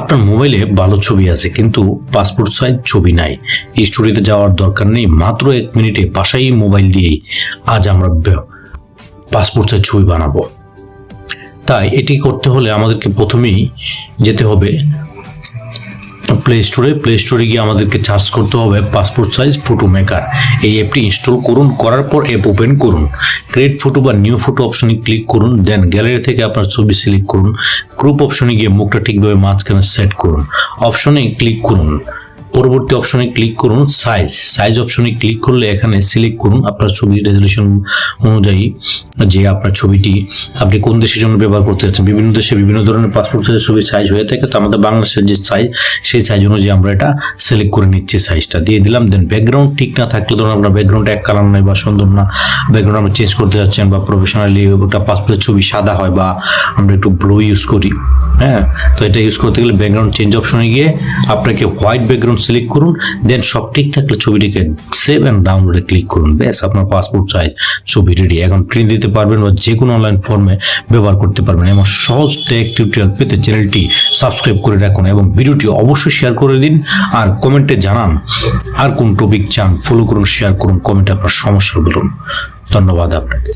আপনার মোবাইলে ভালো ছবি আছে কিন্তু পাসপোর্ট সাইজ ছবি নাই। স্টুডিওতে যাওয়ার দরকার নেই, মাত্র 1 মিনিটে বাসায় মোবাইল দিয়েই আজ আমরা পাসপোর্ট সাইজ ছবি বানাবো। তাই এটি করতে হলে আমাদেরকে প্রথমেই যেতে হবে প্লে স্টোরে গিয়ে আমাদেরকে সার্চ করতে হবে পাসপোর্ট সাইজ ফটো মেকার। এই অ্যাপটি ইনস্টল করুন, করার পর অ্যাপ ওপেন করুন, ক্রিয়েট ফটো বা নিউ ফটো অপশনে ক্লিক করুন, দেন গ্যালারি থেকে আপনার ছবি সিলেক্ট করুন, গ্রুপ অপশনে গিয়ে মুখটা ঠিকভাবে মাঝখানে সেট করুন, অপশনে ক্লিক করুন, পরবর্তী অপশনে ক্লিক করুন সাইজ অপশনে ক্লিক করলে এখানে সিলেক্ট করুন আপনার ছবির রেজলিউশন অনুযায়ী যে আপনার ছবিটি আপনি কোন দেশের জন্য ব্যবহার করতে চাচ্ছেন। বিভিন্ন দেশে বিভিন্ন ধরনের পাসপোর্ট সাইজের ছবির সাইজ হয়ে থাকে, তো আমাদের বাংলাদেশের যে সাইজ সেই সাইজ অনুযায়ী আমরা এটা সিলেক্ট করে নিচ্ছি, সাইজটা দিয়ে দিলাম। দেন ব্যাকগ্রাউন্ড ঠিক না থাকলে ধরুন আপনার ব্যাকগ্রাউন্ড এক কালার নয় বা সুন্দর না, ব্যাকগ্রাউন্ড আমরা চেঞ্জ করতে যাচ্ছেন বা প্রফেশনালি ওটা পাসপোর্টের ছবি সাদা হয় বা আমরা একটু ব্লু ইউজ করি, হ্যাঁ, তো এটা ইউজ করতে গেলে ব্যাকগ্রাউন্ড চেঞ্জ অপশনে গিয়ে আপনাকে হোয়াইট ব্যাকগ্রাউন্ড সিলেক্ট করুন, দেন সব ঠিক থাকলে ছবিটিকে সেভ অ্যান্ড ডাউনলোডে ক্লিক করুন, ব্যাস আপনার পাসপোর্ট সাইজ ছবি রেডি। এখন প্রিন্ট দিতে পারবেন বা যে কোনো অনলাইন ফর্মে ব্যবহার করতে পারবেন। এবং সহজ টেক টিউটোরিয়াল পেতে চ্যানেলটি সাবস্ক্রাইব করে রাখুন এবং ভিডিওটি অবশ্যই শেয়ার করে দিন। আর কমেন্টে জানান আর কোন টপিক চান, ফলো করুন, শেয়ার করুন, কমেন্টে আপনার সমস্যা বলুন। ধন্যবাদ আপনাকে।